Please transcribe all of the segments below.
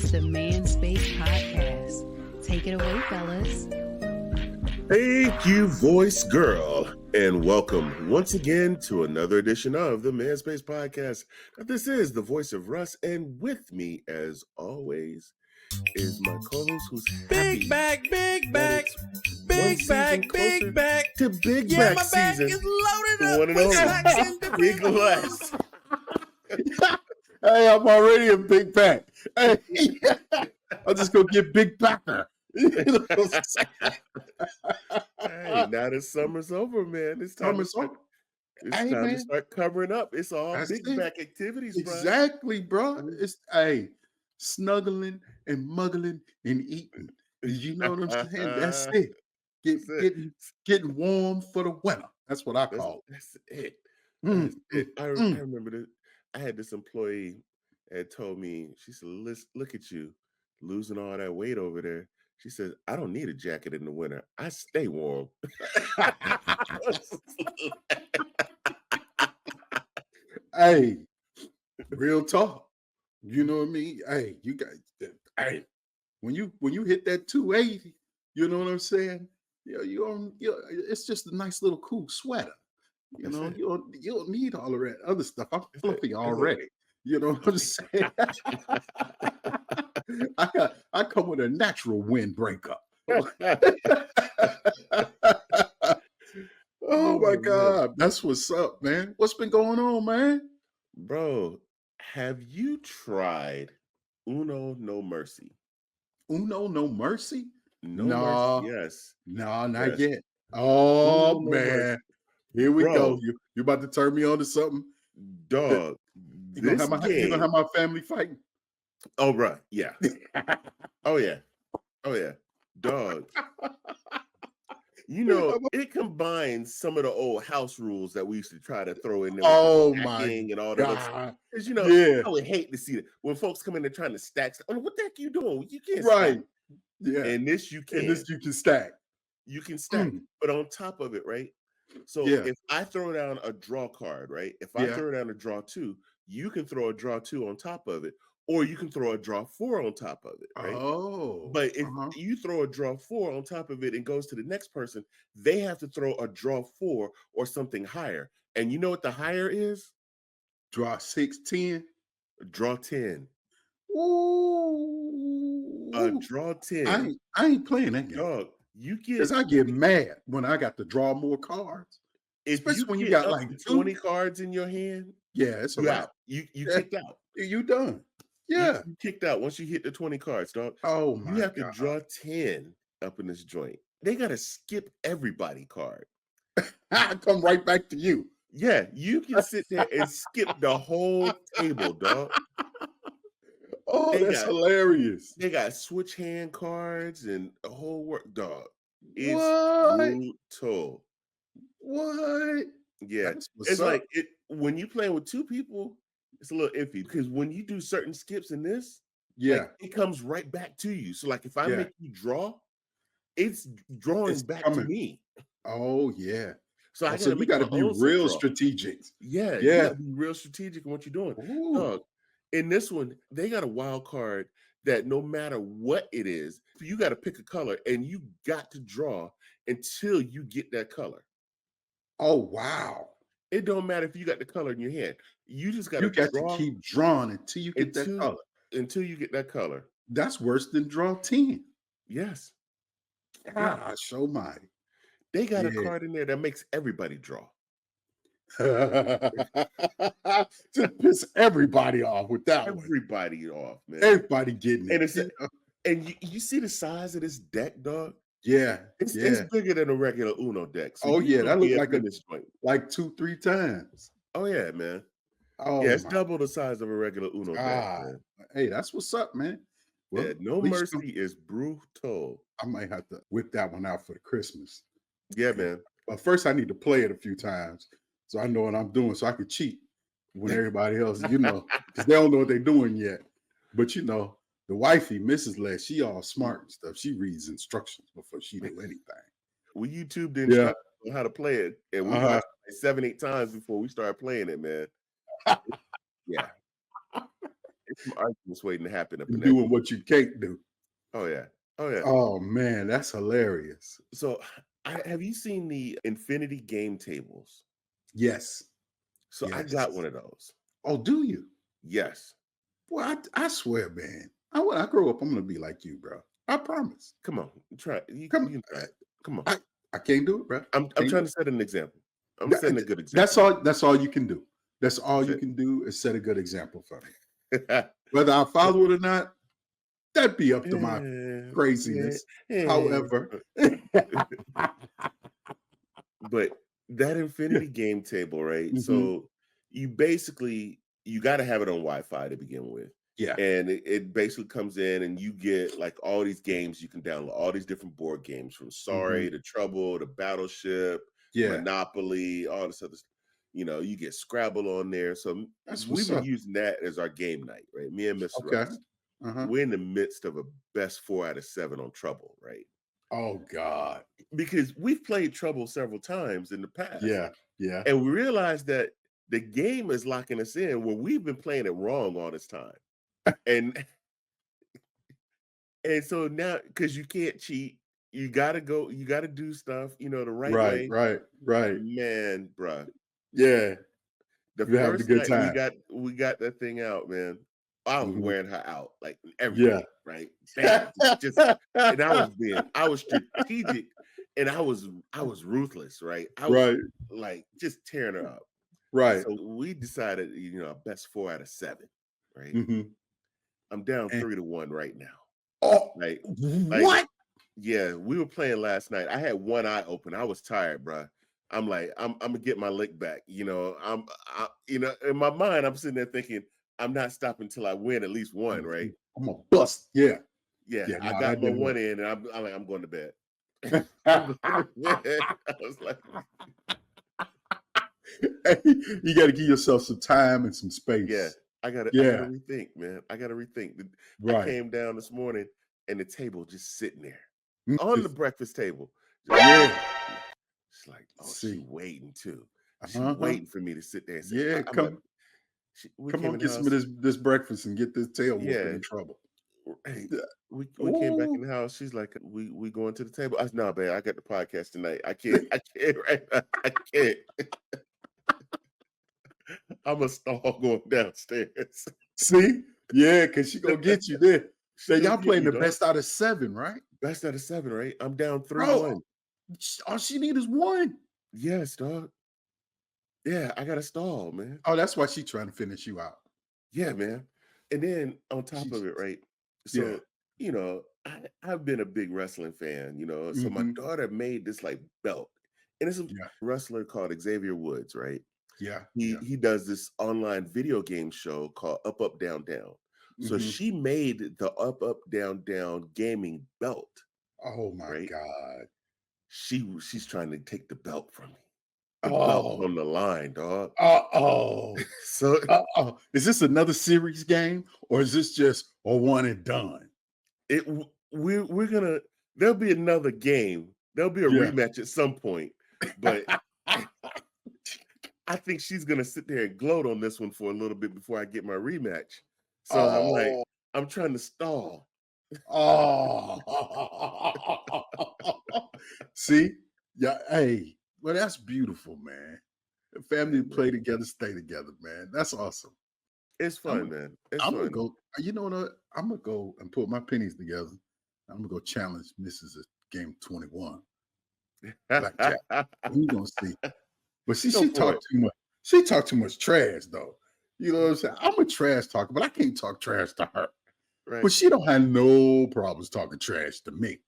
It's the Man Space Podcast. Take it away, fellas. Thank you, voice girl, and welcome once again to another edition of the Man Space Podcast. Now, this is the voice of Russ, and with me, as always, is my co-host who's happy. Big back, big back to Big Yeah, Back my back season. is loaded The up one and with only snacks and Big different Les. Hey, I'm already a big back. Hey, I'll just go get big backer. Hey, now the summer's over, man. It's time to start covering up. It's all That's big it. back activities, bro. Exactly, bro. It's snuggling and muggling and eating. You know what I'm saying? That's it. Getting warm for the winter. That's what I call it. That's it. Mm, I remember that. I had this employee that told me, she said, look at you losing all that weight over there. She said, I don't need a jacket in the winter. I stay warm. Hey, real talk. You know what I mean? Hey, you guys. Hey, when you hit that 280, you know what I'm saying? It's just a nice little cool sweater. You know, you don't need all of that other stuff. I'm fluffy already. You know what I'm saying? I come with a natural windbreaker. Oh my God. That's what's up, man. What's been going on, man? Bro, have you tried Uno No Mercy? Uno No Mercy? No Mercy, yes. No, not yet. Oh, Uno, no man. Mercy. Here we Bro, go. You about to turn me on to something? Dog. You gonna have my family fighting? Oh, right. Yeah. Oh, yeah. Dog. You know, it combines some of the old house rules that we used to try to throw in there. Oh my and all God. that. Because, you know, I would hate to see it when folks come in there trying to stack stuff. What the heck you doing? You can't right. stack. Yeah. And this you can. Stack. You can stack. But on top of it, right? So if I throw down a draw card, right? If I throw down a draw 2, you can throw a draw 2 on top of it, or you can throw a draw 4 on top of it, right? Oh. But if you throw a draw 4 on top of it and goes to the next person, they have to throw a draw 4 or something higher. And you know what the higher is? Draw 6, 10. Draw 10. Ooh. A draw 10. I ain't playing that game. Dog, because I get mad when I got to draw more cards. Especially when you got like 20 cards in your hand. Yeah, it's about you kicked out. You done. Yeah. You kicked out once you hit the 20 cards, dog. Oh my God. You have to draw 10 up in this joint. They gotta skip everybody card. I come right back to you. Yeah, you can sit there and skip the whole table, dog. Oh, that's hilarious. They got switch hand cards and the whole work, dog. It's brutal. What? Yeah, it's like when you playing with 2 people, it's a little iffy because when you do certain skips in this, like, it comes right back to you. So, like, if I make you draw, it's drawing back to me. Oh yeah. So you got to be real strategic. Yeah, you got to be real strategic in what you're doing. Dog, in this one, they got a wild card that no matter what it is, you got to pick a color and you got to draw until you get that color. Oh, wow. It don't matter if you got the color in your hand. You just got to keep drawing until you get that color. Until you get that color. That's worse than draw 10. Yes. Gosh almighty. They got a card in there that makes everybody draw. Just piss everybody off with that. Everybody off, man. Everybody getting it. And you see the size of this deck, dog? Yeah. It's bigger than a regular Uno deck. So that looks like 2-3 times. Oh yeah, man. Oh yeah, it's double the size of a regular Uno deck, man. Hey, that's what's up, man. Well, No Mercy is brutal. I might have to whip that one out for the Christmas. Yeah, man. But first I need to play it a few times so I know what I'm doing so I can cheat when everybody else, because they don't know what they're doing yet. But the wifey, Mrs. Les, she all smart and stuff. She reads instructions before she do anything. We YouTubed the instructions on how to play it, and we watched it 7-8 times before we started playing it, man. Yeah. It's some arguments waiting to happen up in that doing group. what you can't do. Oh yeah. Oh yeah. Oh man, that's hilarious. So have you seen the infinity game tables? Yes, So I got yes. one of those. Oh, do you? Yes. Boy, I swear, man. When I grow up, I'm gonna be like you, bro. I promise. Come on. Try it. You Come, can try it. Come on. I can't do it, bro. I'm Can't do trying it. to set an example. I'm setting a good That's example. all. That's all you can do. That's all That's you it. can do is set a good example for me. Whether I follow it or not, that'd be up to my Yeah, yeah, craziness. yeah. However, But that infinity game table, right? hmm, So you basically you got to have it on Wi-Fi to begin with. yeah, And it basically comes in and you get like all these games you can download, all these different board games from hmm, Sorry to Trouble to Battleship, yeah. Monopoly, all this other you get Scrabble on there. So That's we've what's been up. using that as our game night, right? Me and Miss Okay. Russ. Uh-huh. We're in the midst of a best 4 out of 7 on Trouble, right? Oh God. Because we've played Trouble several times in the past, Yeah. Yeah. and we realized that the game is locking us in where we've been playing it wrong all this time. And so now because you can't cheat, you gotta do stuff, the right Right. way. Right. Right. Man, bruh. Yeah. The You having a first good night time. we got that thing out, man. I was Hmm. wearing her out, like Yeah. everything, right? Bam, just and I was strategic and I was ruthless, right? I was Right. like just tearing her up. Right. So we decided, best 4 out of 7, right? Hmm. I'm down And 3-1 right now. oh, Like, like, what? yeah, we were playing last night. I had one eye open. I was tired, bro. I'm like, I'm gonna get my lick back. In my mind, I'm sitting there thinking, I'm not stopping till I win at least one, right? I'm gonna bust. Yeah. Yeah, Yeah. I No, got that my didn't one work. in, and I'm like, I'm going to bed. I'm going to bed. I was like, Hey, you got to give yourself some time and some yeah, space. I gotta Yeah. rethink, man. I gotta rethink. I Right. came down this morning, and the table just sitting there Mm, on the breakfast table, just yeah. waiting. It's like, oh, she See. waiting too. She Uh-huh. waiting for me to sit there and say, Yeah. I'm like, Come. we Come came on. in the Get some of house. this breakfast and get this tail whooping Yeah, in trouble. hey, Yeah. we came back in Oh. the house. She's like, we going to the table. I said, no, babe, I got the podcast tonight. I can't right now. I can't. I'm a stall going downstairs. See. Yeah. Cause she gonna get you there. She Now gonna y'all get playing me, the dog. best out of 7, right? Best out of 7, right? I'm down Bro. 3-1. All she need is one. Yes, dog. Yeah, I got a stall, man. Oh, that's why she trying to finish you out. Yeah, man. And then on top She's of it, right? yeah. So, I've been a big wrestling fan, so my Hmm. daughter made this like belt. And it's a Yeah. wrestler called Xavier Woods, right? Yeah. He Yeah. he does this online video game show called Up Up Down Down. So Hmm. she made the Up Up Down Down gaming belt, Oh my right? God. She's trying to take the belt from me. The belt's Oh. on the line, dog. Uh-oh. So Uh-oh. Is this another series game or is this just a one and done? we're gonna there'll be another game. There'll be a Yeah. rematch at some point, but I think she's gonna sit there and gloat on this one for a little bit before I get my rematch. So I'm like, Oh. I'm trying to stall. Oh. See? Yeah, hey. Well, that's beautiful, man. The Yeah, family man. play together, stay together, man. That's awesome. It's I'm fun, man. It's I'm gonna fun. go. You know what? I'm gonna go and put my pennies together. I'm gonna go challenge Mrs. at game 21 blackjack. We gonna see. But see, Go she for it. talked too much. She talked too much trash, though. You know what I'm saying? I'm a trash talker, but I can't talk trash to her. Right. But she don't have no problems talking trash to me.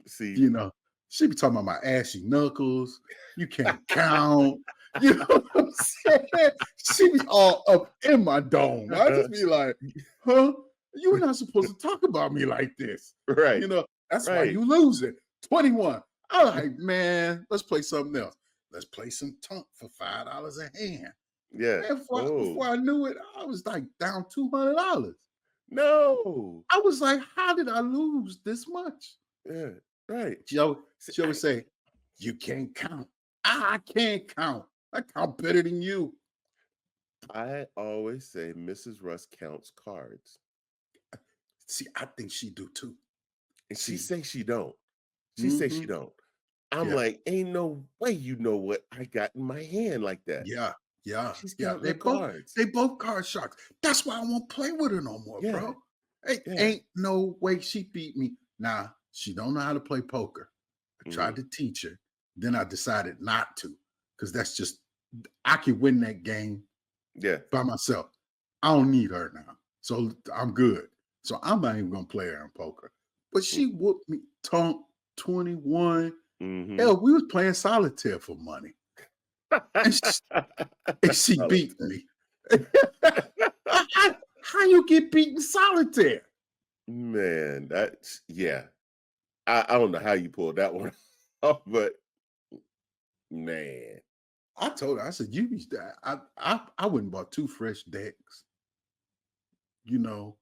See, You know, she be talking about my ashy knuckles. You can't count. You know what I'm saying? She be all up in my dome. I just be like, huh? You're not supposed to talk about me like this. right, You know, that's why right. you losing. 21. I'm like, man, let's play something else. Let's play some tunk for $5 a hand. Yeah. Man, Oh before I knew it, I was like down $200. no. I was like, how did I lose this much? Yeah. Right. See, She always say, you can't count. I can't count. I count better than you. I always say Mrs. Russ counts cards, See, I think she do too. and she See, say she don't. She say she hmm don't. I'm yeah, like, ain't no way you know what I got in my hand like that. yeah, yeah, She's yeah. counting her cards. They both card sharks. That's why I won't play with her no more, Yeah, bro. Hey, yeah. ain't no way she beat me. Nah, she don't know how to play poker. I Hmm. tried to teach her. Then I decided not to, because that's just I can win that game Yeah. by myself. I don't need her now. So I'm good. So I'm not even gonna play her in poker. But she whooped me tonk 21. Mm-hmm. Hell, we was playing solitaire for money. And she beat Solitaire. me. How you get beaten solitaire? Man, that's yeah. I don't know how you pulled that one off, but man. I told her, I said, you be I went and bought two fresh decks, you know,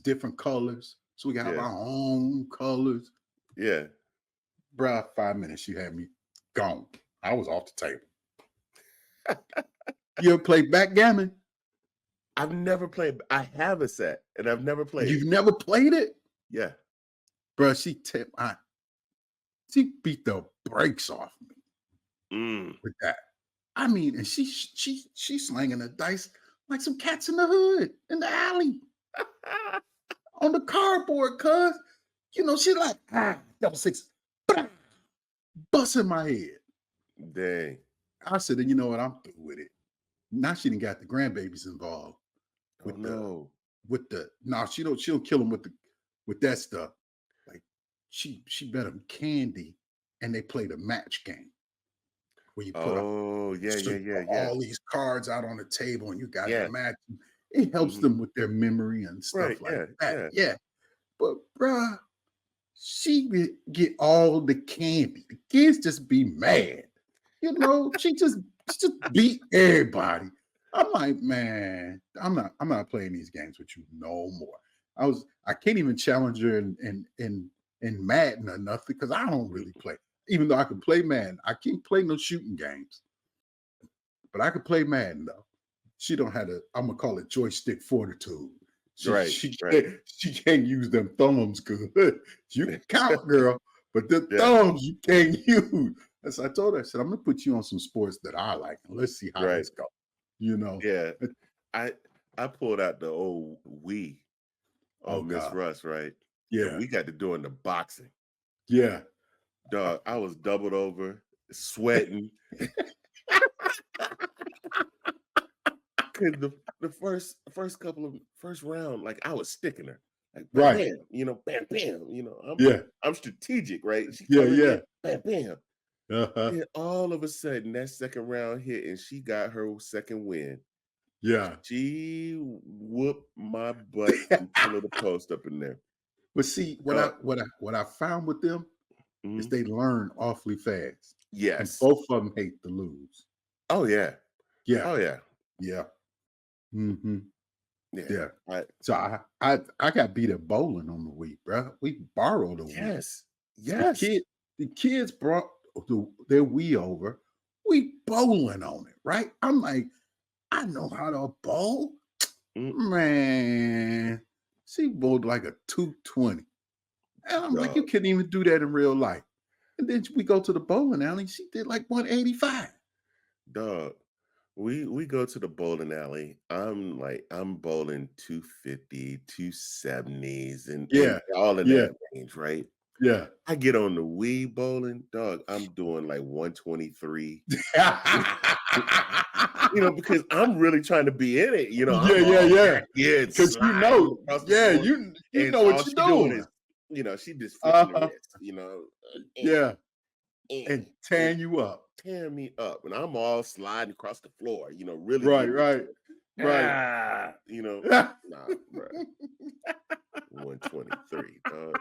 different colors. So we can have Yeah. our own colors. Yeah. Bruh, 5 minutes, you had me gone. I was off the table. You ever played backgammon? I've never played. I have a set, and I've never played it. You've never played it? Yeah. Bruh, she beat the brakes off me Mm. with that. I mean, and she's slanging the dice like some cats in the hood in the alley on the cardboard, cuz. You know, she like, double six, bah, busting my head. Dang. I said, and you know what? I'm through with it. Now she done got the grandbabies involved Oh with the no. no, she don't kill them with that stuff. Like she bet them candy and they played a match game where you put up Oh yeah, so yeah, you yeah, put yeah, all these cards out on the table and you got to yeah. match them. It helps Hmm. them with their memory and Right. stuff like Yeah. that. Yeah. Yeah. But bruh, she get all the candy. The kids just be mad. You know, she just beat everybody. I'm like, man, I'm not playing these games with you no more. I can't even challenge her in Madden or nothing because I don't really Mm. play. Even though I can play Madden, I can't play no shooting games. But I could play Madden though. She don't have a, I'm gonna call it joystick fortitude. She Right. she Right. can't she can't use them thumbs good. You can count, girl, but the Yeah. thumbs you can't use. As I told her, I said, I'm gonna put you on some sports that I like and let's see how Right. this goes. You know. Yeah. I I pulled out the old Wii Oh on Miss God. Russ, right? And Yeah. we got to doing the boxing. Yeah. Dog, I was doubled over, sweating. Cause the first couple of first round, like I was sticking her. Like bam, Right. bam, bam, bam. Yeah. I'm strategic, right? She Yeah. coming in, Yeah. bam, bam. Uh-huh. Then all of a sudden that second round hit and she got her second win. Yeah. She whooped my butt from pillar to post up in there. But see, Uh, what I found with them is mhm. they learn awfully fast. And Yes. both of them hate to lose. Oh yeah. Yeah. Oh yeah. Yeah. Hmm. Yeah. Yeah. So I got beat at bowling on the week, bro. We borrowed a Wii. Yes. The Yes. kids brought their Wii over. We bowling on it, right? I'm like, I know how to bowl. Mm, Man, she bowled like a 220. And I'm like, you dog. couldn't even do that in real life. And then we go to the bowling alley. She did like 185. Dog. We go to the bowling alley. I'm bowling 250, 270s and Yeah. all in Yeah. that range, right? Yeah. I get on the Wii bowling, dog. I'm doing like 123. Because I'm really trying to be in it. Yeah, I'm yeah, all yeah. back in, Because sliding across the yeah, floor, you and know all what you're she doing doing. is, she just flicking the Uh-huh. wrist, Yeah. and, And and tearing you up. tearing me up, and I'm all sliding across the floor, really Right, getting right, into it. right. Nah, bro, 123, dog.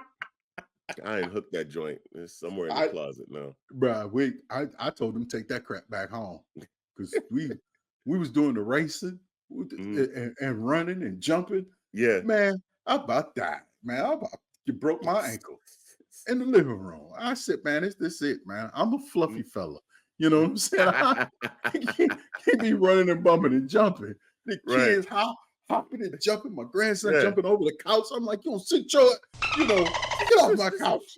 I ain't hooked that joint. It's somewhere in the I closet now. bruh, I told them to take that crap back home. Because we was doing the racing Mhm. and running and jumping. Yeah. Man, I about died. Man, you broke my ankle in the living room. I said, man, this it, man. I'm a fluffy fella. You know what I'm saying? He be running and bumping and jumping. The Right. kids hopping and jumping. My grandson Yeah. jumping over the couch. I'm like, you don't sit your, get off my couch.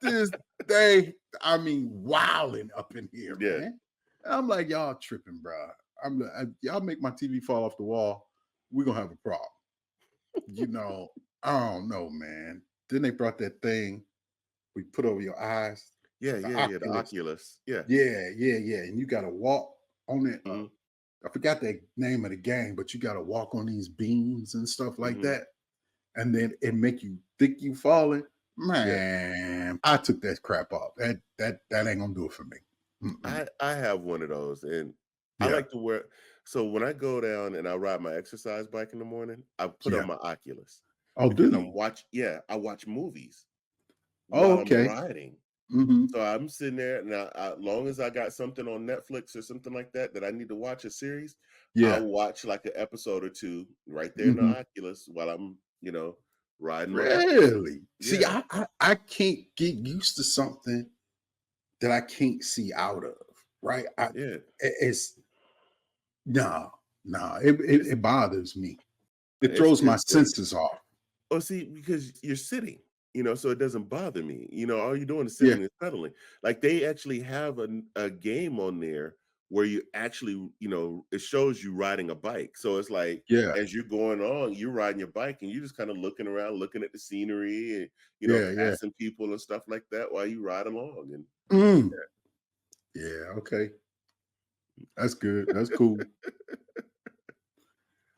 This, this I mean, wilding up in here, Yeah. man. And I'm like, y'all tripping, bro. Y'all make my TV fall off the wall. We're gonna have a problem. I don't know, man. Then they brought that thing we put over your eyes, Yeah, the yeah, yeah. The Oculus. Oculus. Yeah. Yeah. And you gotta walk on it. Hmm. I forgot the name of the game, but you gotta walk on these beams and stuff like Hmm. that. And then it make you think you falling. Yeah. Man, I took that crap off. That ain't gonna do it for me. Mm-mm. I have one of those, and I Yeah. like to wear. So when I go down and I ride my exercise bike in the morning, I put on Yeah. my Oculus Oh, do because you? I watch movies Oh, while I'm okay. riding. Mm-hmm. So I'm sitting there, and long as I got something on Netflix or something like that I need to watch a series, Yeah. I'll watch like an episode or two right there in the Mm-hmm. Oculus while I'm, riding my bike. Really? See, Yeah, I can't get used to something that I can't see out of. Right? yeah. It's no. It bothers me. It It's throws my it's great. senses off. Oh, see, because you're sitting, so it doesn't bother me. All you're doing is Yeah. sitting and settling. Like they actually have a game on there where you actually, it shows you riding a bike. So it's like Yeah. as you're going on, you're riding your bike and you're just kind of looking around, looking at the scenery and, Yeah. passing people and stuff like that while you ride along. And Mm. Yeah. Okay. That's good. That's cool.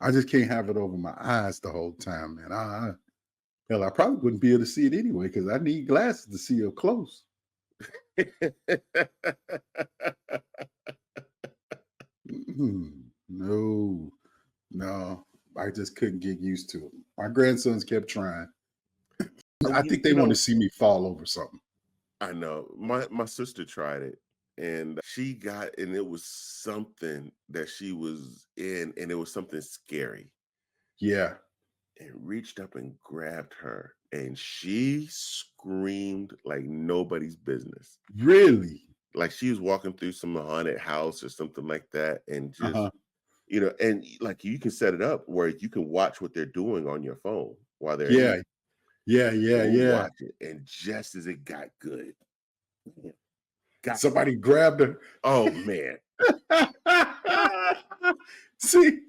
I just can't have it over my eyes the whole time, man. Hell, I probably wouldn't be able to see it anyway because I need glasses to see up close. No, I just couldn't get used to it. My grandsons kept trying. I you, think they you want to know, see me fall over something. I know my sister tried it and and it was something that she was in and it was something scary Yeah, and reached up and grabbed her and she screamed like nobody's business. really. Like she was walking through some haunted house or something like that and Uh just, huh. and like you can set it up where you can watch what they're doing on your phone while they're in Yeah, there. So we'll yeah. watch it and just as it got good, got Somebody grabbed her. oh man. See,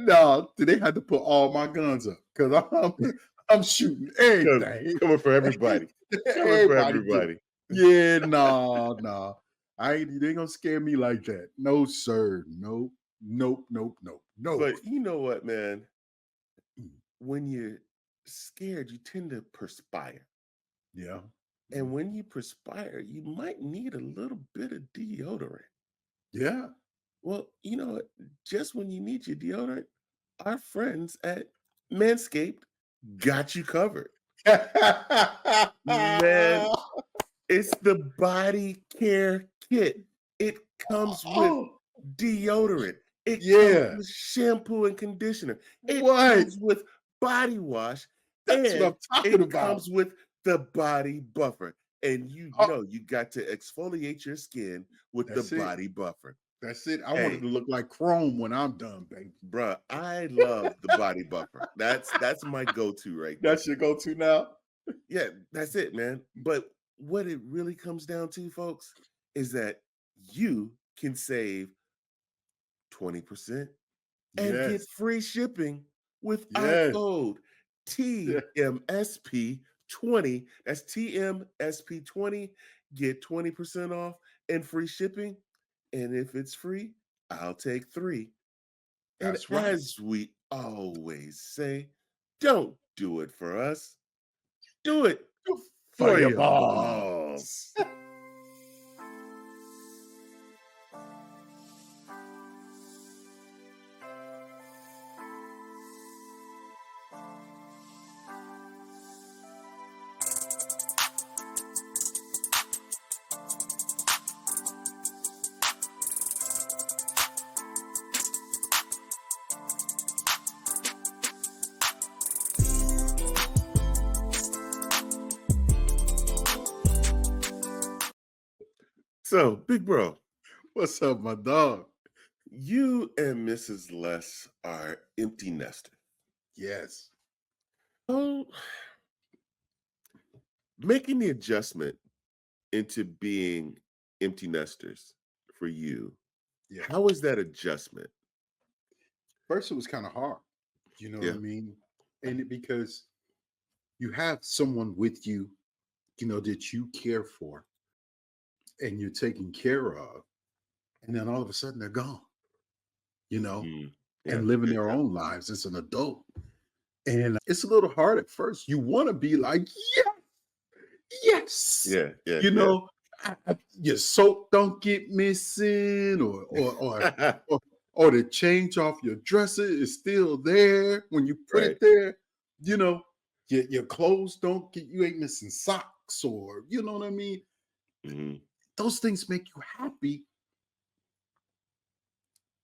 no, they had to put all my guns up because I'm shooting everything. Coming for everybody. Coming for Everybody get it. everybody. Yeah, no. They ain't gonna scare me like that. No, sir. Nope. But you know what, man? Mm. When you're scared, you tend to perspire. Yeah. And when you perspire, you might need a little bit of deodorant. Yeah. Well, you know what? Just when you need your deodorant, our friends at Manscaped got you covered. Man, it's the body care kit. It comes with Oh, deodorant. It comes yeah. with shampoo and conditioner. It What? comes with body wash, That's what and I'm talking it about. comes with the body buffer. And Oh, you got to exfoliate your skin with the that's it. body buffer. That's it. I want it Hey, to look like chrome when I'm done, baby. bruh, I love the body buffer. That's my go-to right there. That's your go-to now? Yeah, that's it, man. But what it really comes down to, folks, is that you can save 20% and get Yes. free shipping with our Yes. code Yeah. TMSP20. That's TMSP20. Get 20% off and free shipping. And if it's free, I'll take 3. And That's right. as we always say, don't do it for us. Do it For for your your balls. balls. So, big bro, What's up, my dog? You and Mrs. Less are empty nesters. Yes. So, making the adjustment into being empty nesters for you, Yeah. how was that adjustment? First, it was kind of hard. You know what Yeah. I mean? Because you have someone with you, that you care for and you're taking care of, and then all of a sudden they're gone, you know, Mm. Yeah. and living Yeah. their own lives as an adult. And it's a little hard at first. You want to be like, yeah, yes, Yeah. Yeah. you Yeah. know, your soap don't get missing, Yeah. or or the change off your dresser is still there when you put Right. it there. You know, your clothes don't get you ain't missing socks, or you know what I mean. Hmm. Those things make you happy,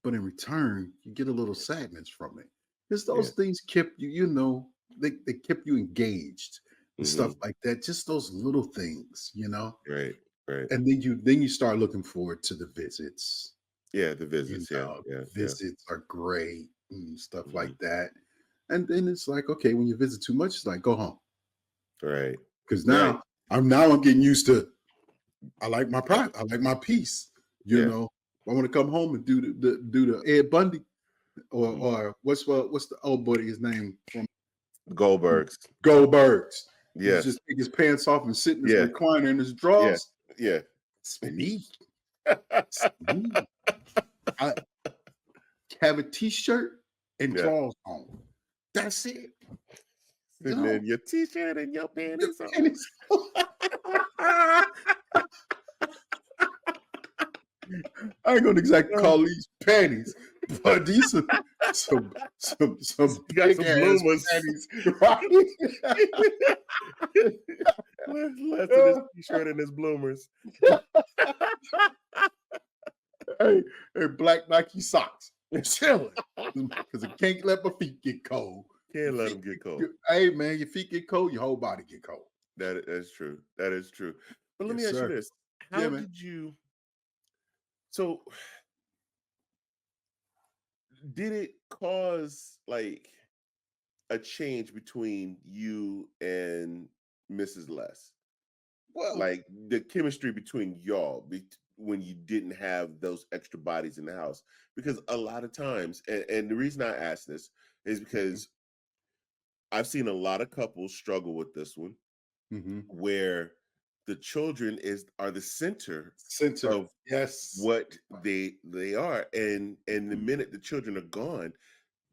but in return, you get a little sadness from it. Because Yeah. those things kept you, they kept you engaged and stuff Hmm. like that. Just those little things. Right. Right. And then you start looking forward to the visits. Yeah. The visits. Yeah. Yeah. Yeah. Visits are great and stuff Hmm. like that. And then it's like, okay, when you visit too much, it's like go home. Right. Because Right. I'm getting used to I like my pride, I like my peace. You Yeah. know, I want to come home and do the Ed Bundy Mhm. or what's the old buddy his name from Goldbergs. Goldbergs. He's Yes. just take his pants off and sit in his Yeah. recliner in his Yeah. drawers. Yeah. It's me. It's me. I have a t-shirt and Yeah. drawers on. That's it. Sitting No, in your t-shirt and your the panties on. pennies. I ain't gonna exactly Oh, call these panties, but these are some you got big some ass bloomers. panties, right? Less of this t-shirt and his bloomers. hey, black Nike socks. Chilling. Because I can't let my feet get cold. Can't let them get cold. Hey man, your feet get cold, your whole body get cold. That's true. That is true. But let Yes, me ask you sir. this. Yeah, How man. did you so did it cause like a change between you and Mrs. Less? Well, Like the chemistry between y'all when you didn't have those extra bodies in the house, because a lot of times, and the reason I ask this is mhm, because I've seen a lot of couples struggle with this one, mhm. where the children are the center Center. of Yes. what they are, and the Mhm. minute the children are gone,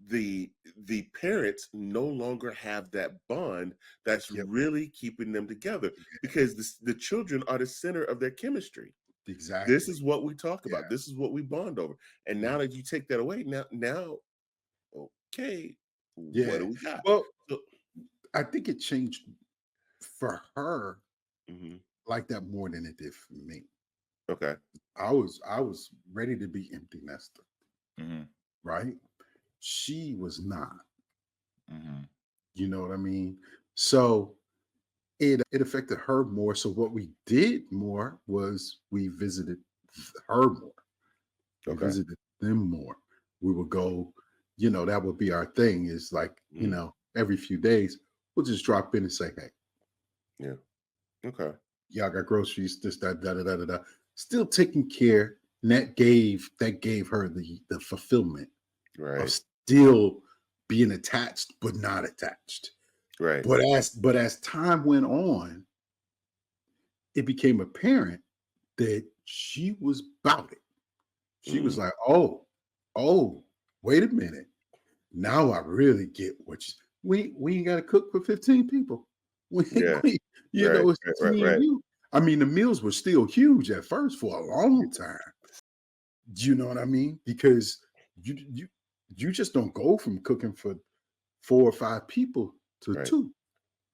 the the parents no longer have that bond that's Yep. really keeping them together, Yeah, because the children are the center of their chemistry. This exactly. is what we talk Yeah. about, this is what we bond over, and now Mhm. that you take that away, now okay, what Yeah. do we got? Well, So I think it changed for her mhm, like that more than it did for me. okay. I was ready to be empty nester, Mhm, right? She was not. mhm, You know what I mean? So it affected her more. So what we did more was we visited her more. We okay. visited them more. We would go, that would be our thing, is like, Mhm, every few days, we'll just drop in and say, hey, yeah, okay. y'all got groceries, this, that, da, da, da, da, da. Still taking care. And that gave her the fulfillment of Right, still being attached, but not attached. right. But as time went on, it became apparent that she was about it. She was Mhm, like, oh, wait a minute. Now I really get what we ain't got to cook for 15 people. yeah, We, right, it's right, just right, me and right. you. I mean, the meals were still huge at first for a long time. Do you know what I mean? Because you just don't go from cooking for 4 or 5 people to Right, two,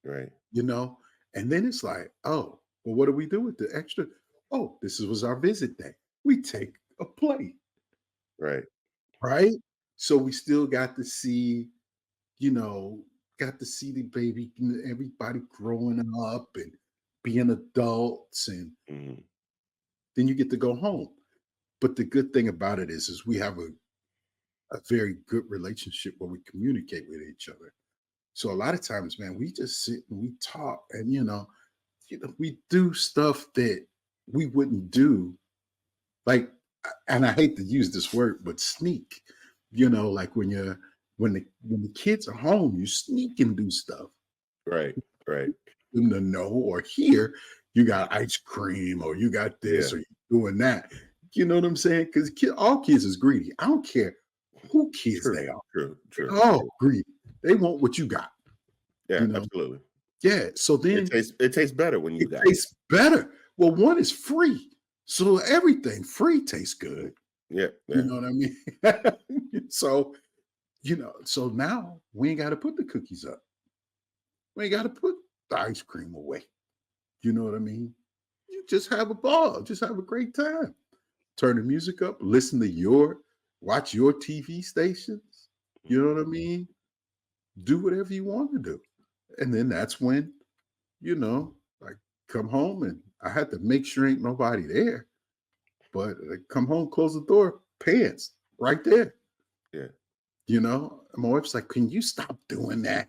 right, you know? And then it's like, oh, well, what do we do with the extra? Oh, was our visit day. We take a plate, right. right? So we still you know, got to see the baby, everybody growing up and being adults, and Mhm, then you get to go home. But the good thing about it is we have a very good relationship where we communicate with each other. So a lot of times, man, we just sit and we talk, and we do stuff that we wouldn't do. Like, and I hate to use this word, but sneak. Like when the kids are home, you sneak and do stuff. Right. Right. Them to know or hear you got ice cream or you got Yeah. this or you doing that. You know what I'm saying? Because all kids is greedy. I don't care who kids True. they are. True. True. They're all True. greedy. They want what you got. Yeah. You know. Absolutely. Yeah. So then It tastes better when you it got it. tastes better. Well, one is free, so everything free tastes good. Yeah. You Yeah. know what I mean? So now we ain't got to put the cookies up. We ain't got to put the ice cream away. You know what I mean? You just have a ball, just have a great time. Turn the music up, watch your TV stations. You know what I mean? Do whatever you want to do. And then that's when, like come home and I had to make sure ain't nobody there. But come home, close the door, pants right there. Yeah. My wife's like, can you stop doing that?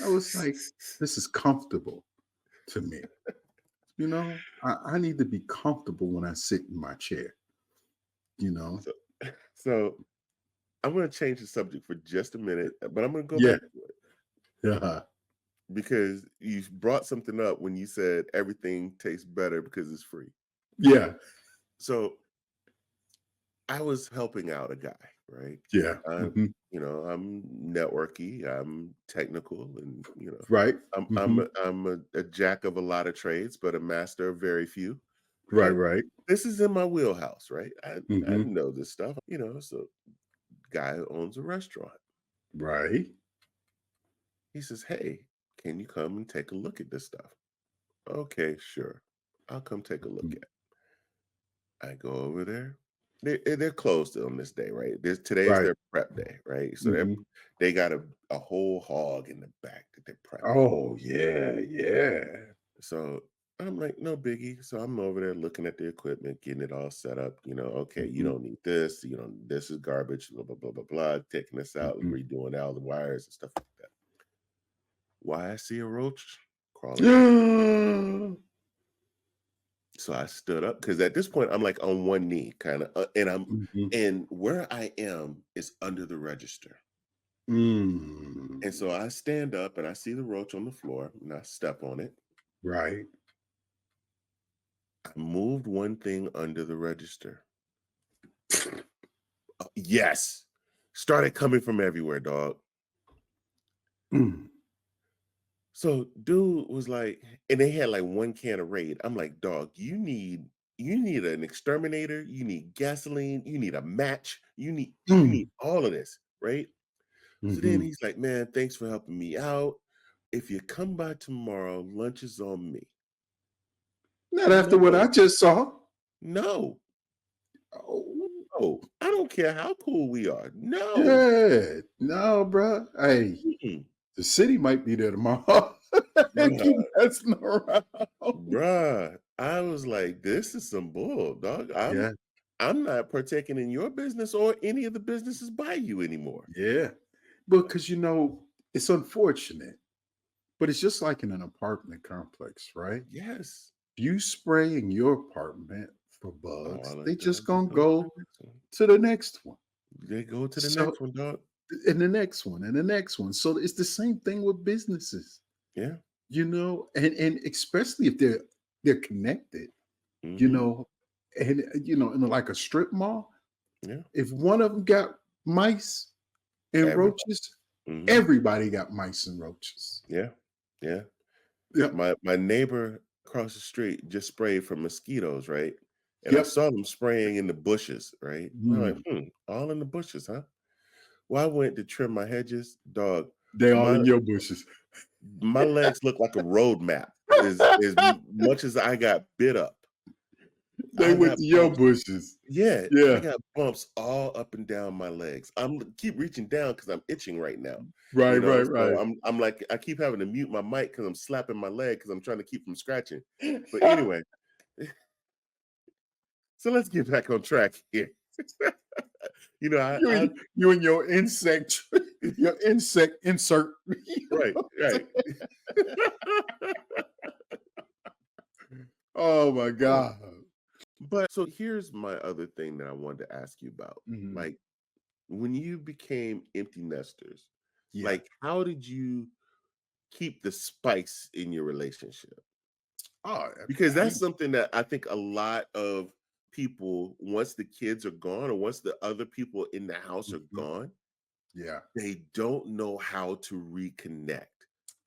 I was like, this is comfortable to me. I need to be comfortable when I sit in my chair, you know? So, so I'm going to change the subject for just a minute, but I'm going to go Yeah. back to it Yeah. because you brought something up when you said everything tastes better because it's free. Yeah. So I was helping out a guy, right? Yeah. Mhm. I'm networky, I'm technical, and Right. I'm I'm Mhm. a, I'm a jack of a lot of trades, but a master of very few. Right, Right? right. This is in my wheelhouse, right? I Mhm. know this stuff, So guy owns a restaurant. Right. He says, "Hey, can you come and take a look at this stuff?" Okay, sure. I'll come take a look Mhm. at it. I go over there. They're closed on this day, right? Today's Right. their prep day, right? So Mhm. they got a whole hog in the back that they're prepping. Oh, yeah, yeah. So I'm like, no biggie. So I'm over there looking at the equipment, getting it all set up. Okay, you Mhm. don't need this. This is garbage. Blah blah blah blah blah. Taking this out and Mhm. redoing all the wires and stuff like that. Why I see a roach crawling on. So I stood up because at this point I'm like on one knee, kind of, Mhm. and where I am is under the register. And Mm. so I stand up and I see the roach on the floor and I step on it. Right. I moved one thing under the register. Yes. Started coming from everywhere, dog. Mm. So dude was like, and they had like one can of Raid. I'm like, dog, you need an exterminator, you need gasoline, you need a match, you need Mm. all of this, right? So then Mhm. he's like, man, thanks for helping me out. If you come by tomorrow, lunch is on me. Not after what I No, just saw. no, Oh, no. I don't care how cool we are. No. yeah. No, bro. Hey, Mm-mm. the city might be there tomorrow. Keep Bruh, messing around. bruh. I was like, this is some bull, dog. I'm Yeah, I'm not partaking in your business or any of the businesses by you anymore. yeah. Because it's unfortunate, but it's just like in an apartment complex, right? Yes. You spray in your apartment for bugs, All they it just does is gonna go to the go next one. to the next one. They go to the So next one, dog. and the next one and the next one. So it's the same thing with businesses, Yeah. and especially if they're connected, you Mm-hmm. know, and in like a strip mall, Yeah. if one of them got mice and Everybody. roaches, Mm-hmm. everybody got mice and roaches. Yeah. Yeah. Yep. My neighbor across the street just sprayed for mosquitoes, right? And I Yep. saw them spraying in the bushes, right? And I'm like, Mm. all in the bushes, huh? Well, I went to trim my hedges, dog. They all My in your bushes. my legs look like a road map. As much as I got bit up, They I went got to your bumps. bushes. Yeah, I Yeah. got bumps all up and down my legs. I'm keep reaching down because I'm itching right now. Right, right, So right. I'm like I keep having to mute my mic because I'm slapping my leg because I'm trying to keep from scratching. But anyway, So let's get back on track here. You know, I You and your insect, your insect insert. right, right. Oh my Oh, God. but so here's my other thing that I wanted to ask you about. Mhm. Like when you became empty nesters, Yeah. like how did you keep the spice in your relationship? Oh, Because I that's something that I think a lot of people, once the kids are gone or once the other people in the house are mhm. gone, Yeah. they don't know how to reconnect,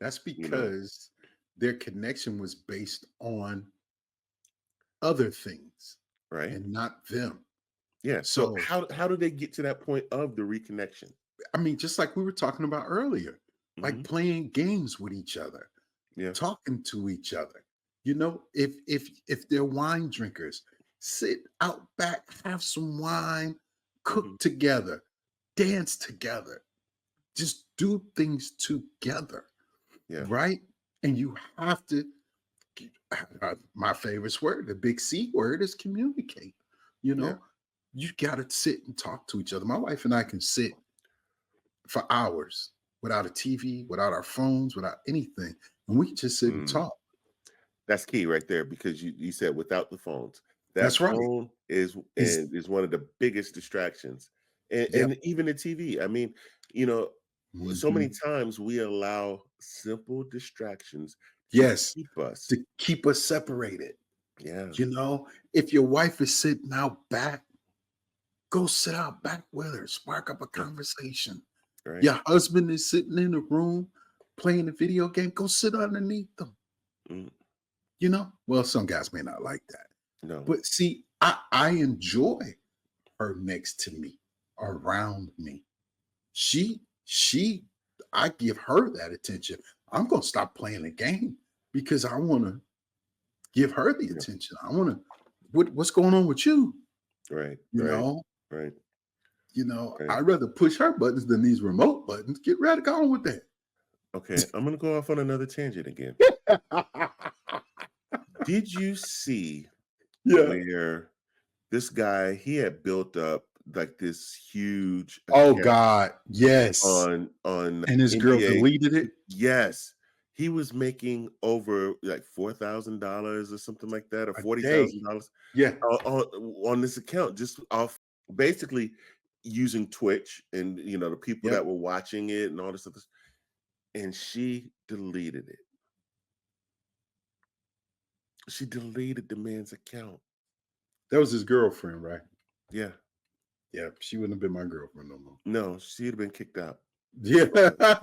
That's you know, because their connection was based on other things right? and not them. Yeah. So So, how do they get to that point of the reconnection? I mean, just like we were talking about earlier, like Hmm. playing games with each other, Yeah. talking to each other. You know, if they're wine drinkers, sit out back, have some wine, Hmm. cook together, dance together, just do things together, Yeah. right? And you have to my favorite word, the big C word is communicate. You Yeah. know, you got to sit and talk to each other. My wife and I can sit for hours without a TV, without our phones, without anything. And we can just sit and Mm. talk. That's key right there because you said without the phones. That That's right. phone Is is one of the biggest distractions. yep. And even the TV. I mean, you know, so many Mhm. times we allow simple distractions to Yes, keep us. to keep us separated. Yeah. You know, if your wife is sitting out back, go sit out back with her, spark up a Yeah. conversation. Right. Your husband is sitting in the room playing a video game, go sit underneath them. Mm, You know, well, some guys may not like that. no. But see, I enjoy her next to me, around me. She I give her that attention. I'm gonna stop playing the game because I want to give her the Yeah. attention. I want to what's going on with you? Right. You Right. know, Right. Right. I'd rather push her buttons than these remote buttons. Get ready to go on with that. Okay. I'm gonna go off on another tangent again. Did you see Yeah. where this guy he had built up like this huge Oh account God. Yes. on And his girl NBA. deleted it. Yes, he was making over like $4,000 or something like that, or A day. $40,000 Yeah. on this account, just off basically using Twitch and the people Yep. that were watching it and all this stuff. And she deleted it. She deleted the man's account. That was his girlfriend, right? Yeah, Yeah. She wouldn't have been my girlfriend no more. no, she'd have been kicked out. Yeah.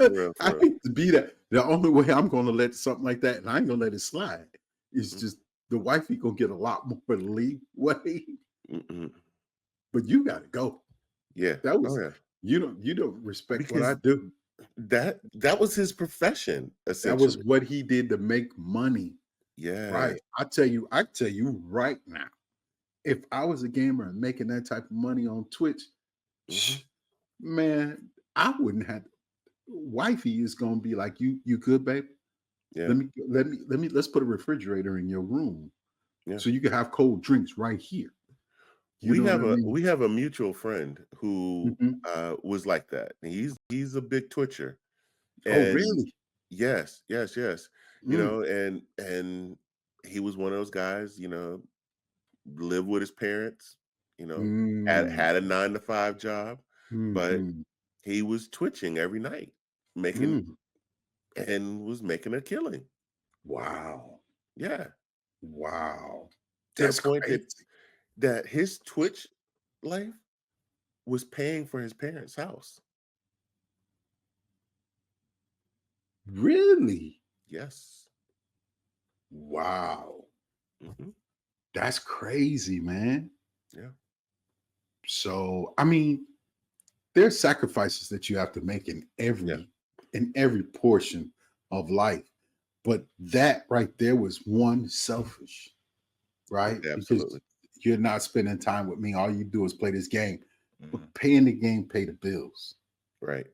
For real, I for real. hate to be that. The only way I'm gonna let something like that, and I ain't gonna let it slide, is Mm, just the wifey gonna get a lot more leeway. mm-mm. But you gotta go. Yeah. That Oh was yeah. you don't respect what I Because do. that was his profession, That was essentially. what he did to make money. Yes. Right. I tell you right now, if I was a gamer and making that type of money on Twitch, Hmm. man, I wouldn't have wifey is gonna be like, you good, babe? Yeah. Let's put a refrigerator in your room Yeah. so you can have cold drinks right here. You know what I mean? We have a mutual friend who Mhm. was like that. He's a big twitcher. Oh, And really? yes, yes, yes. Mm, And he was one of those guys, lived with his parents, mm, had a 9 to 5 job, but mhm, he was twitching every night, making mm. and was making a killing. Wow. Yeah. Wow. To the That's point crazy. that his Twitch life was paying for his parents' house. Really? Yes. Wow. Mhm. That's crazy, man. Yeah. So, I mean, there's sacrifices that you have to make Yeah. in every portion of life. But that right there was one selfish, right? Yeah, Because absolutely. you're not spending time with me. All you do is play this game. But Mhm. paying the game pay the bills. Right.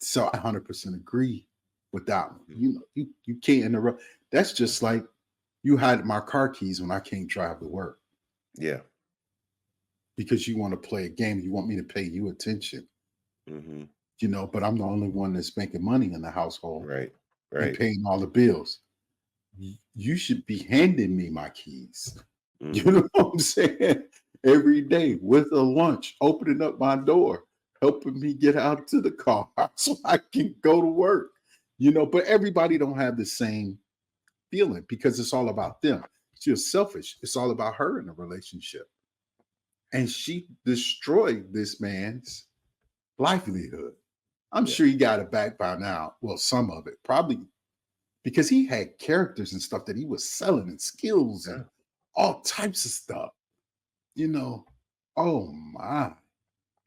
So I 100% agree with that one. Mhm. You can't interrupt. That's just like you hide my car keys when I can't drive to work. Yeah. because you want to play a game. You want me to pay you attention, Mm-hmm. but I'm the only one that's making money in the household Right. and Right. paying all the bills. You should be handing me my keys. You Mm-hmm. know what I'm saying? Every day with a lunch, opening up my door, helping me get out to the car so I can go to work. But everybody don't have the same feeling because it's all about them. She's selfish. It's all about her in a relationship. And she destroyed this man's livelihood. I'm Yeah. sure he got it back by now. Well, some of it, probably because he had characters and stuff that he was selling and skills Yeah. and all types of stuff. You know, oh my.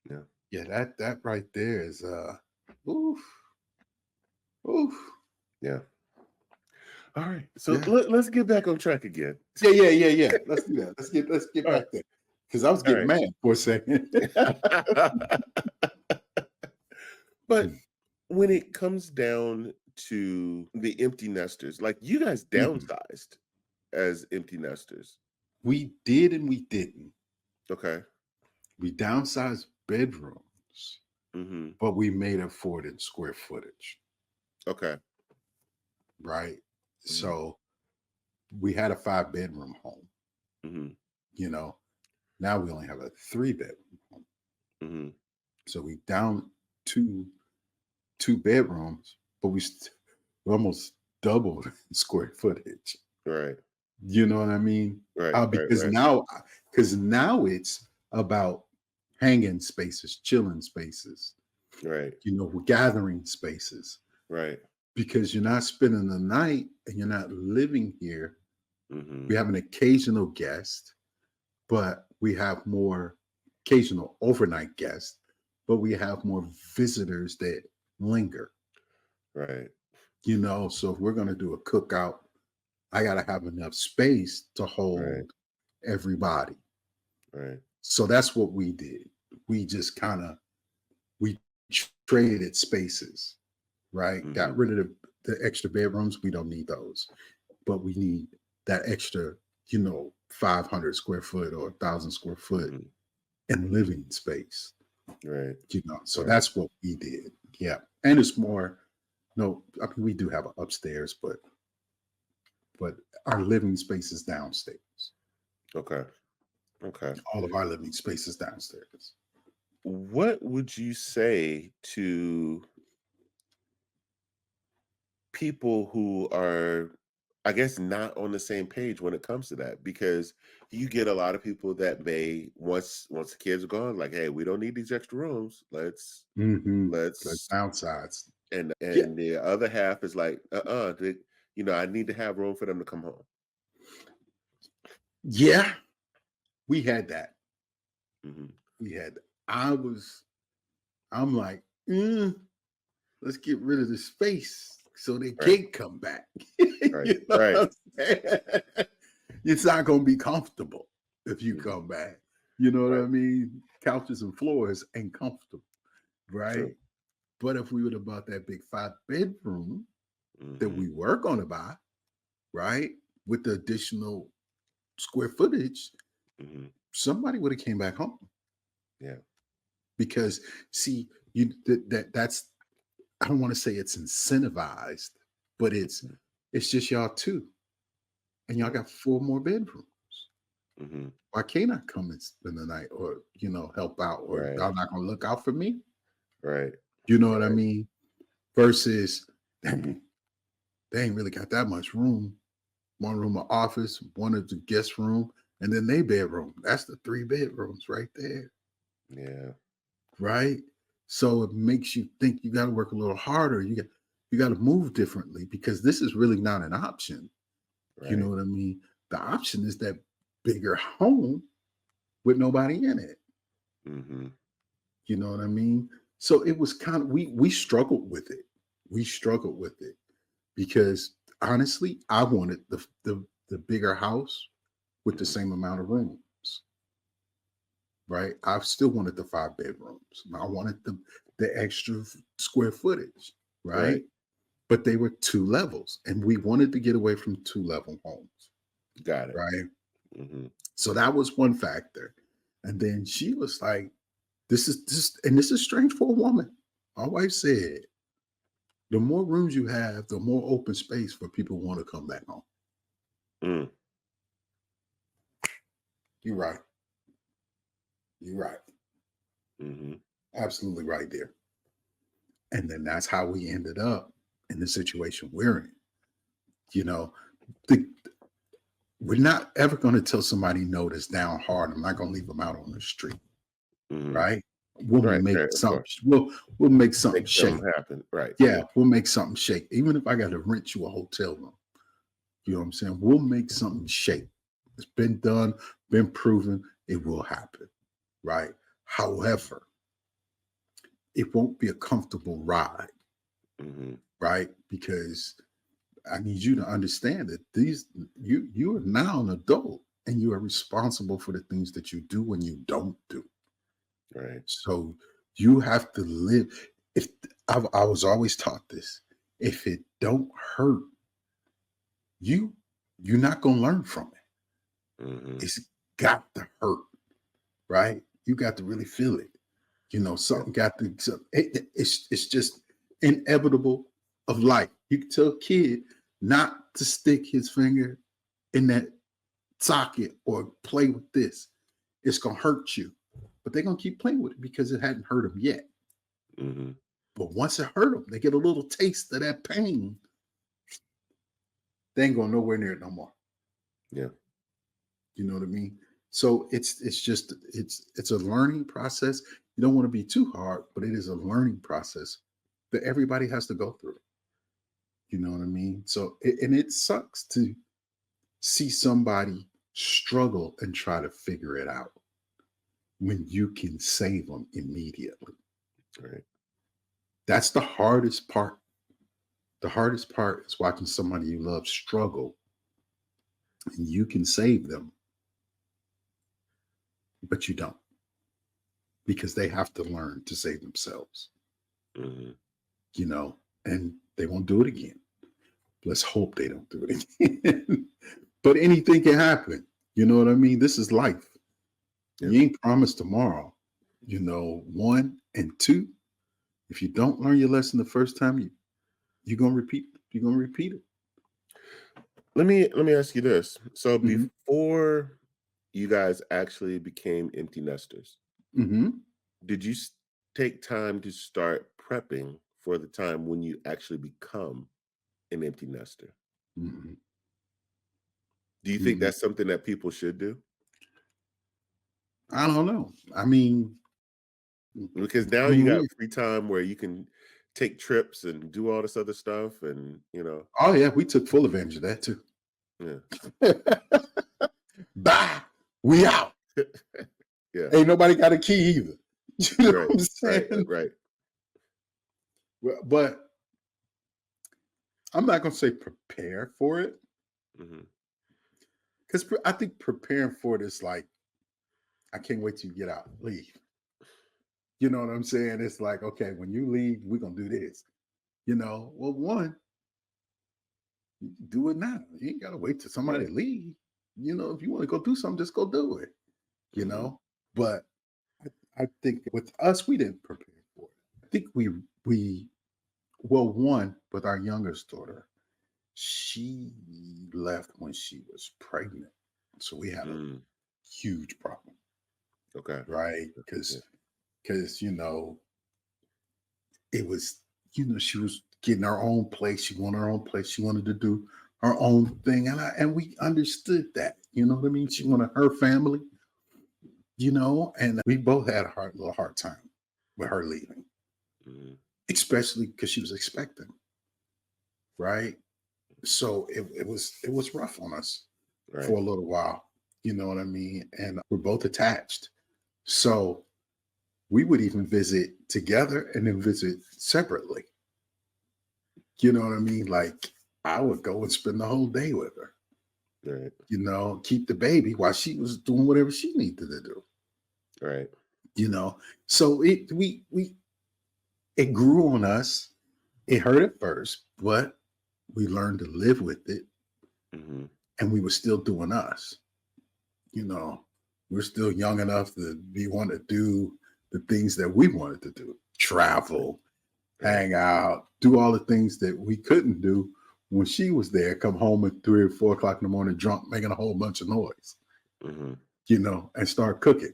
Yeah. Yeah, that right there is oof, oof. Yeah. All right. So Yeah. let's get back on track again. Yeah. Let's do that. Let's get All right. back there. Because I was All getting mad for a second. right. But when it comes down to the empty nesters, like you guys Mhm. downsized as empty nesters. We did and we didn't. Okay. We downsized bedrooms, Mm-hmm. but we made it for it in square footage, Okay. right? Mm-hmm. So we had a 5-bedroom home, Mm-hmm. you know. Now we only have a 3-bedroom home. Mm-hmm. So we down two bedrooms, but we almost doubled in square footage. Right. You know what I mean? Right. Right. Because Right. now it's about hanging spaces, chilling spaces, Right. gathering spaces. Right. Because you're not spending the night and you're not living here. Mm-hmm. We have an occasional guest, but we have more occasional overnight guests, but we have more visitors that linger. Right. So if we're going to do a cookout, I got to have enough space to Right. hold everybody. Right. So that's what we did. We just we traded spaces, right? Mm-hmm. Got rid of the extra bedrooms. We don't need those, but we need that extra, 500 square foot or 1,000 square foot Mm-hmm. in living space, Right. So Right. that's what we did. Yeah. And it's more, no, I mean, we do have an upstairs, but our living space is downstairs. Okay. Okay. All of our living space is downstairs. What would you say to people who are, I guess, not on the same page when it comes to that? Because you get a lot of people that may once the kids are gone, like, hey, we don't need these extra rooms. Let's The let's downsides. Yeah. and the other half is like, I need to have room for them to come home. Yeah. We had that. Mm-hmm. We had, I'm like, let's get rid of the space so they Right. can come back. Right. What Right. I'm saying? It's not going to be comfortable if you Mm-hmm. come back. You know what I Right. mean? Couches and floors ain't comfortable, right? True. But if we would have bought that big 5-bedroom that Mm-hmm. we were going to buy, right, with the additional square footage, Mm-hmm. somebody would have came back home. Yeah. Because see, that's, I don't want to say it's incentivized, but it's just y'all two, and y'all got 4 more bedrooms. Mm-hmm. Why can't I come and spend the night, or help out, or Right. y'all not gonna look out for me? Right. You know what I Right. mean? Versus, dang, they ain't really got that much room. One room of office, one of the guest room, and then they bedroom. That's the 3 bedrooms right there, Yeah. right? So it makes you think you got to work a little harder. You got to move differently, because this is really not an option. You know Right. what I mean? The option is that bigger home with nobody in it. Mm-hmm. You know what I mean? So it was kind of, we struggled with it. We struggled with it because honestly, I wanted the bigger house with the Mm-hmm. same amount of rooms. Right? I still wanted the 5 bedrooms. I wanted the extra square footage, right? Right. But they were 2 levels, and we wanted to get away from 2-level homes, Got it. right? Mm-hmm. So that was one factor. And then she was like, this is strange for a woman. My wife said, the more rooms you have, the more open space for people who want to come back home. Mm. You're right. You're right. Mm-hmm. Absolutely right there. And then that's how we ended up in the situation we're in. You know, the, we're not ever going to tell somebody no that's down hard. I'm not going to leave them out on the street, Mm-hmm. right? We'll Right, make right, of something. course. We'll make something Make shake. something happen. Right. Yeah, we'll make something shake. Even if I got to rent you a hotel room, you know what I'm saying? We'll make something shake. It's been done, been proven. It will happen, right? However, it won't be a comfortable ride, Mm-hmm. right? Because I need you to understand that you are now an adult and you are responsible for the things that you do and you don't do. Right. So you have to live. If I was always taught this, if it don't hurt you, you're not gonna learn from it. Mm-hmm. It's got to hurt, right? You got to really feel it. You know, something got to. It's just inevitable of life. You can tell a kid not to stick his finger in that socket or play with this. It's gonna hurt you, but they're gonna keep playing with it because it hadn't hurt them yet. Mm-hmm. But once it hurt them, they get a little taste of that pain. They ain't going nowhere near it no more. Yeah. You know what I mean? So it's a learning process. You don't want to be too hard, but it is a learning process that everybody has to go through. You know what I mean? So and it sucks to see somebody struggle and try to figure it out when you can save them immediately. Right. That's the hardest part. The hardest part is watching somebody you love struggle and you can save them, but you don't because they have to learn to save themselves, Mm-hmm. you know, and they won't do it again. Let's hope they don't do it again. But anything can happen. You know what I mean? This is life. Yep. You ain't promised tomorrow. You know, one and two. If you don't learn your lesson the first time, you're gonna repeat. You're gonna repeat it. Let me ask you this. So Mm-hmm. before you guys actually became empty nesters, Mm-hmm. did you take time to start prepping for the time when you actually become an empty nester? Mm-hmm. Do you think Mm-hmm. that's something that people should do? I don't know. I mean, Because now you got we. free time where you can take trips and do all this other stuff, and Oh yeah, we took full advantage of that too. yeah, Bye. We out. yeah, Ain't nobody got a key either. You know right, what I'm right, saying? right. But I'm not gonna say prepare for it Hmm. because I think preparing for it is like I can't wait till you get out, leave. You know what I'm saying? It's like okay, when you leave, we're gonna do this. You know, well, one, you do it now. You ain't gotta wait till somebody Right. leave. You know, if you want to go do something, just go do it. You Hmm. know, but I think with us, we didn't prepare for it. I think we well, one with our youngest daughter, she left when she was pregnant, so we had a Mm. huge problem, Okay. right? Yeah. Because it was she was getting her own place. She wanted her own place. She wanted to do her own thing, and we understood that. You know what I mean? She wanted her family. And we both had a little hard time with her leaving, Hmm. especially because she was expecting, right? So it was rough on us Right. for a little while. You know what I mean? And we're both attached. So we would even visit together and then visit separately. You know what I mean? Like I would go and spend the whole day with her, Right. keep the baby while she was doing whatever she needed to do, Right. you know. So it grew on us. It hurt at first, but we learned to live with it Hmm. and we were still doing us, you know. we're still young enough to be want to do the things that we wanted to do, travel, hang out, do all the things that we couldn't do when she was there, come home at 3 or 4 o'clock in the morning, drunk, making a whole bunch of noise, Mm-hmm. and start cooking,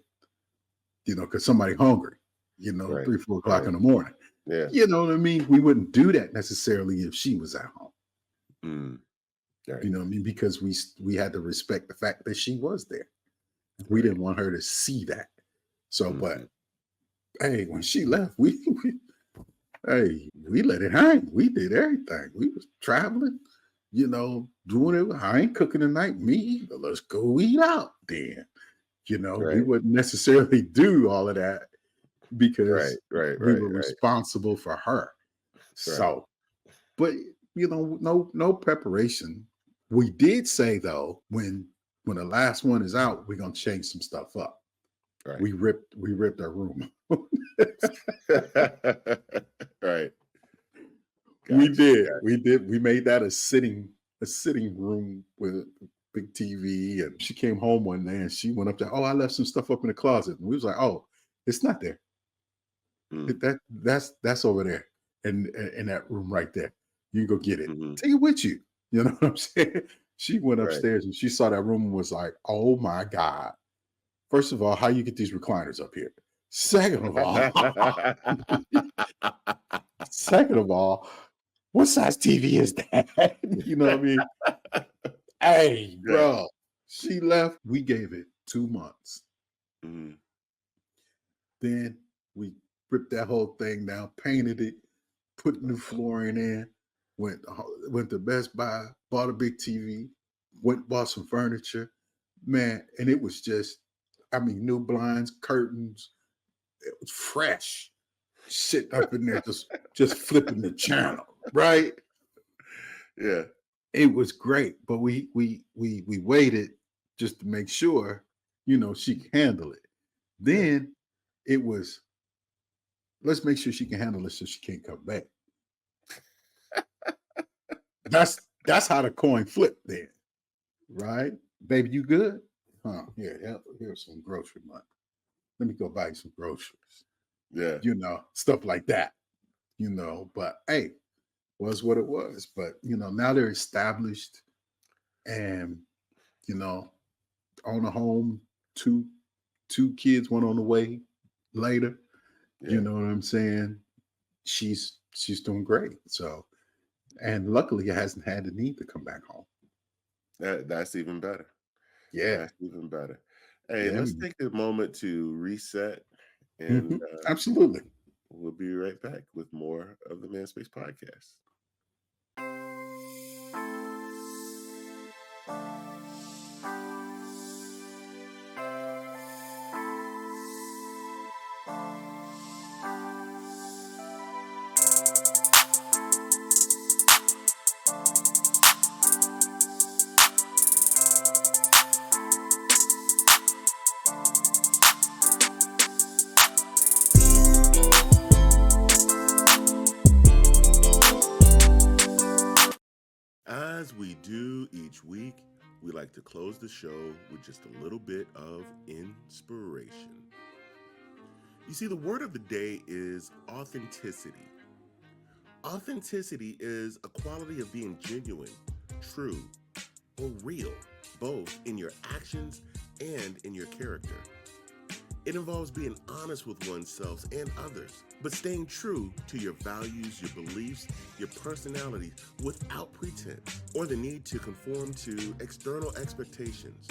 because somebody hungry, Right. 3, 4 o'clock Right. in the morning. Yeah. You know what I mean? We wouldn't do that necessarily if she was at home. Mm. Right. You know what I mean? Because we had to respect the fact that she was there. We Right. didn't want her to see that. So, Mhm. but hey, when she left, we let it hang. We did everything. We was traveling, doing it. I ain't cooking tonight. Me either. Let's go eat out then. We Right. wouldn't necessarily do all of that Right. because Right. we Right. were Right. responsible for her. Right. So, but no preparation. We did say though, when the last one is out, we're gonna change some stuff up. Right. We ripped our room. Right. We Gotcha. did. Gotcha. We did. We made that a sitting room with a big TV. And she came home one day and she went up there. Oh, I left some stuff up in the closet. And we was like, oh, it's not there. Mm. That's over there in that room right there. You can go get it. Mm-hmm. Take it with you. You know what I'm saying? She went Right. upstairs and she saw that room and was like, oh my God. First of all, how you get these recliners up here? Second of all, what size TV is that? You know what I mean? Hey, Yeah. bro. She left. We gave it 2 months. Mm-hmm. Then we ripped that whole thing down, painted it, put new flooring in, went to Best Buy, bought a big TV, bought some furniture, man, and it was just, new blinds, curtains, it was fresh, sitting up in there, just flipping the channel, right? Yeah. It was great, but we waited just to make sure, she could handle it. Yeah. Then it was, let's make sure she can handle it so she can't come back. That's how the coin flipped then, right? Baby, you good? Huh? Yeah, here's some grocery money. Let me go buy you some groceries. Yeah. Stuff like that. But hey, was what it was. But now they're established and own a home, two kids, one on the way later. Yeah. You know what I'm saying? She's doing great. So, and luckily, it hasn't had the need to come back home. That's even better. Yeah, That's even better. Hey, yeah, let's take a moment to reset, and mhm, absolutely. we'll be right back with more of the Man Space Podcast. As we do each week, we like to close the show with just a little bit of inspiration. You see, the word of the day is authenticity. Authenticity is a quality of being genuine, true, or real, both in your actions and in your character. It involves being honest with oneself and others, but staying true to your values, your beliefs, your personality without pretense or the need to conform to external expectations.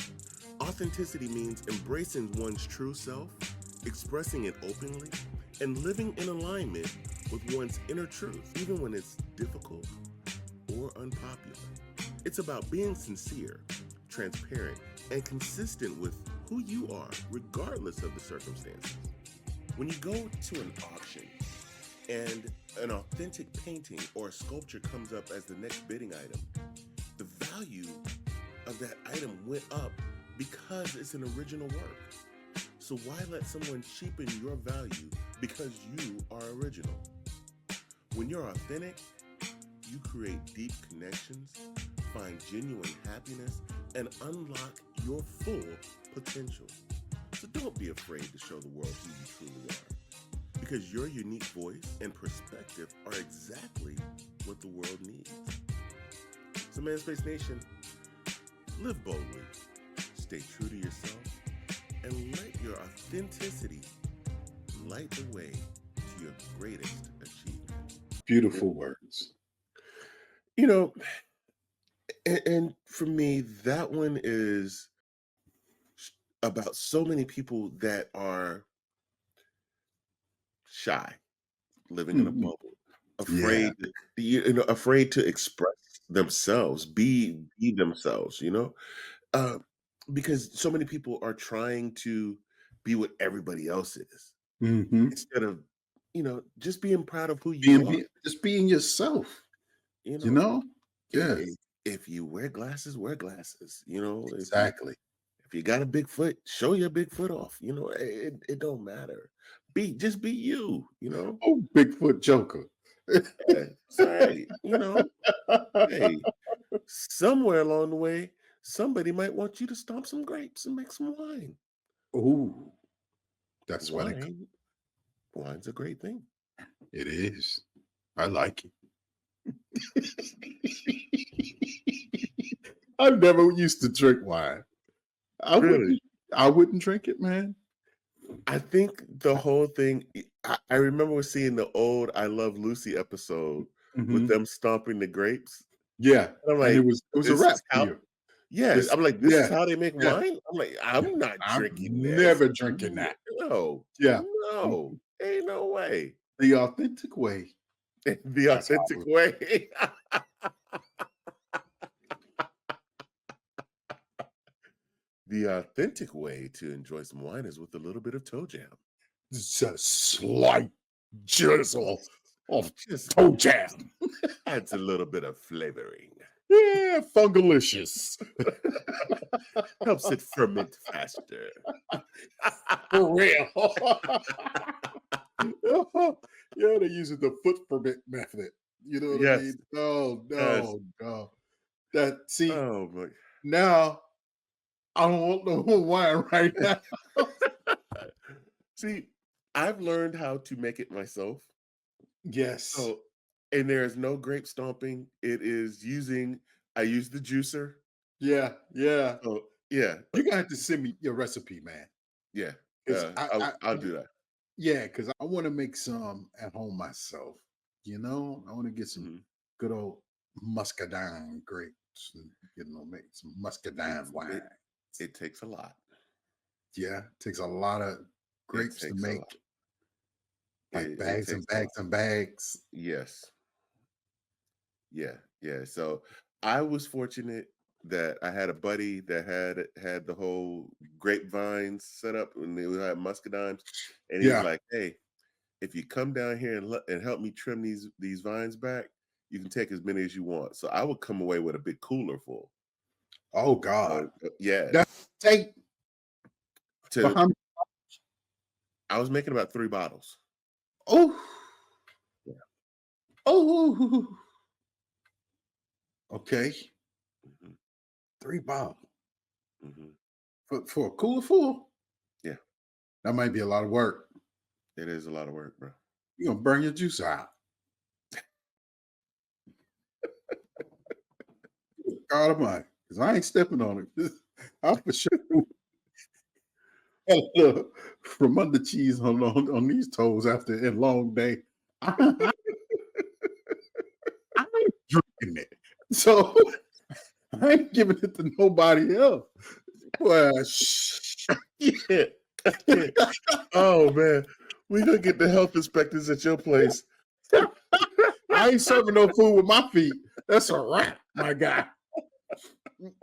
Authenticity means embracing one's true self, expressing it openly, and living in alignment with one's inner truth, even when it's difficult or unpopular. It's about being sincere, transparent, and consistent with who you are, regardless of the circumstances. When you go to an auction and an authentic painting or sculpture comes up as the next bidding item, the value of that item went up because it's an original work. So why let someone cheapen your value because you are original? When you're authentic, you create deep connections, find genuine happiness, and unlock your full potential. So don't be afraid to show the world who you truly are, because your unique voice and perspective are exactly what the world needs. So, Manspace Nation, live boldly, stay true to yourself, and let your authenticity light the way to your greatest achievement. Beautiful words. You know, and for me, that one is about so many people that are shy, living in a Mhm. bubble, Yeah. afraid to express themselves, be themselves, uh, because so many people are trying to be what everybody else is Hmm. instead of, just being proud of who you are. Just being yourself, You you know, know? i- Yes, i- if you wear glasses, wear glasses. exactly. If you got a big foot, show your big foot off. It don't matter. Just be you. Oh, Bigfoot Joker. Yeah, it's all right. Hey, somewhere along the way, somebody might want you to stomp some grapes and make some wine. Oh, that's why Wine, wine's a great thing. it is. I like it. I never used to drink wine. I Really? wouldn't. I wouldn't drink it, man. I think the whole thing. I remember seeing the old "I Love Lucy" episode with Hmm. them stomping the grapes. Yeah, And I'm and like, it was a this wrap is for how. you. Yeah, It's I'm like, this is yeah, how they make yeah. wine. I'm like, I'm not I'm drinking this. never drinking that. No, Yeah, no, ain't no way. the authentic way. The That's how I authentic would. way. The authentic way to enjoy some wine is with a little bit of toe jam. It's a slight drizzle of Just toe jam. adds a little bit of flavoring. Yeah, fungalicious. Helps it ferment faster. For real. Yeah, they use the foot ferment method. You know what I Yes, mean? Oh yes. no, no. That see Oh my. now I don't want no more wine right now. See, I've learned how to make it myself. Yes. So, and there is no grape stomping. I use the juicer. Yeah, yeah. So, yeah, You're gonna have to send me your recipe, man. yeah. Because I'll do that. yeah, because I want to make some at home myself. I want to get some Mhm. good old muscadine grapes and make some muscadine It's wine. it takes a lot. Yeah, takes a lot of It grapes to takes a lot. make like It bags and takes a lot. bags and bags. Yes. Yeah, yeah. So I was fortunate that I had a buddy that had the whole grapevines set up and they had muscadimes, and he was Yeah. like, "Hey, if you come down here and help me trim these vines back, you can take as many as you want." So I would come away with a big cooler full. Oh God. Yeah. That's take To behind. I was making about 3 bottles. Oh, Yeah. oh. Okay, Hmm. 3 bottles Hmm. for a cooler full. Yeah. That might be a lot of work. It is a lot of work, bro. You're gonna burn your juice out. God Almighty, because I ain't stepping on it. I'm for sure. Look, from under cheese on these toes after a long day. I, I ain't drinking it. So I ain't giving it to nobody else. Well, shh. Yeah. Yeah. Oh man, we gonna get the health inspectors at your place. I ain't serving no food with my feet. That's a wrap, my guy.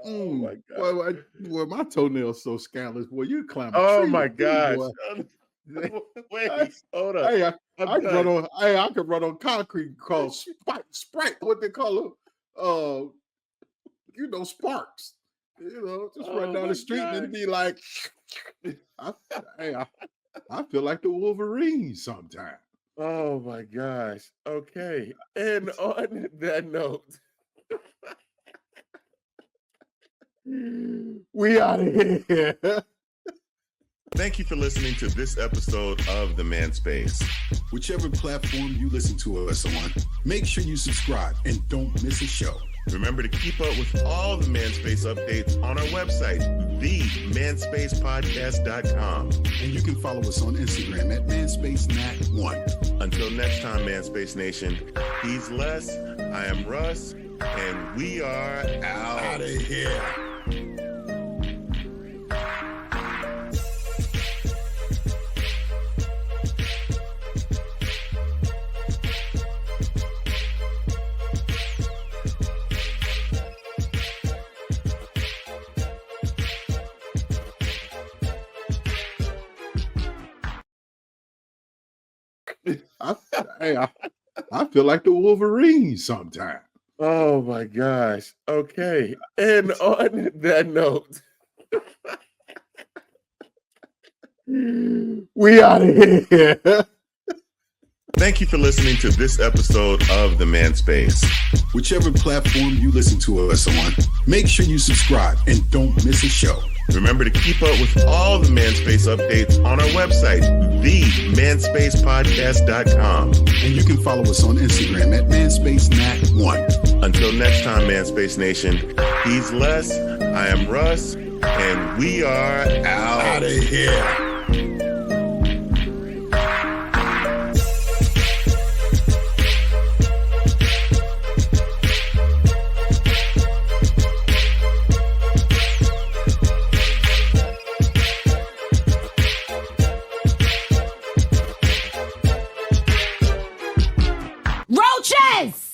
Oh Mm-mm. my god. Boy, my toenails so scandalous. Boy, you climb a Oh tree my with me, gosh. boy. I, Wait, hold up. hey, I'm I can run done. on. Hey, I can run on concrete called Sprite. What they call them? Sparks. Just run Oh down the my street and gosh. it'd be like, I, hey, I feel like the Wolverine sometimes. Oh my gosh. Okay. And on that note, We out of here. Thank you for listening to this episode of The Man Space. Whichever platform you listen to us on, make sure you subscribe and don't miss a show. Remember to keep up with all the Man Space updates on our website, themanspacepodcast.com. And you can follow us on Instagram at manspacenat1. Until next time, Man Space Nation, he's Les, I am Russ, and we are out of here. I feel like the Wolverine sometimes. Oh my gosh. Okay. And on that note, we out of here. Thank you for listening to this episode of The Man Space. Whichever platform you listen to us on, make sure you subscribe and don't miss a show. Remember to keep up with all the Man Space updates on our website, themanspacepodcast.com. And you can follow us on Instagram at manspacenat1. Until next time, Man Space Nation, he's Les, I am Russ, and we are out of here. Roaches!